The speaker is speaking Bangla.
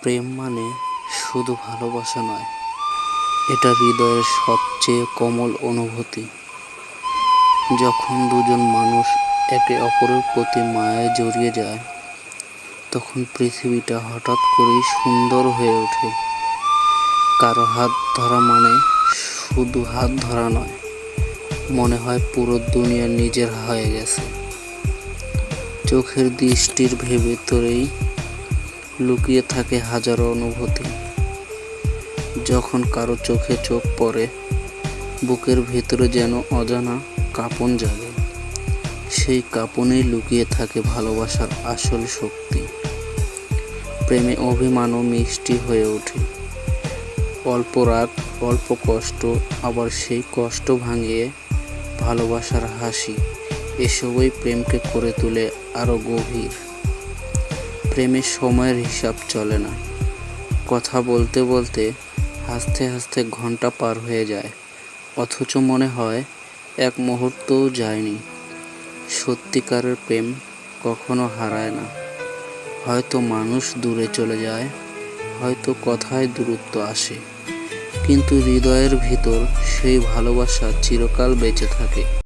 প্রেম মানে শুধু ভালোবাসা নয়, এটা হৃদয়ের সবচেয়ে কোমল অনুভূতি। যখন দুজন মানুষ একে অপরের প্রতি মায়ায় জড়িয়ে যায়, তখন পৃথিবীটা হঠাৎ করেই সুন্দর হয়ে ওঠে। কারো হাত ধরা মানে শুধু হাত ধরা নয়, মনে হয় পুরো দুনিয়া নিজের হয়ে গেছে। চোখের দৃষ্টির ভেতরেই লুকিয়ে থাকে হাজারো অনুভূতি। যখন কারো চোখে চোখ পড়ে, বুকের ভেতরে যেন অজানা কাঁপন জাগে। সেই কাঁপনেই লুকিয়ে থাকে ভালোবাসার আসল শক্তি। প্রেমে অভিমানও মিষ্টি হয়ে ওঠে। অল্প রাগ, অল্প কষ্ট, আবার সেই কষ্ট ভাঙিয়ে ভালোবাসার হাসি, এসবই প্রেমকে করে তোলে আরো গভীর। প্রেমে সময়ের হিসাব চলে না। কথা বলতে বলতে, হাসতে হাসতে ঘন্টা পার হয়ে যায়, অথচ মনে হয় এক মুহূর্তও যায়নি। সত্যিকারের প্রেম কখনো হারায় না। হয়তো মানুষ দূরে চলে যায়, হয়তো কথায় দূরত্ব আসে, কিন্তু হৃদয়ের ভিতর সেই ভালোবাসা চিরকাল বেঁচে থাকে।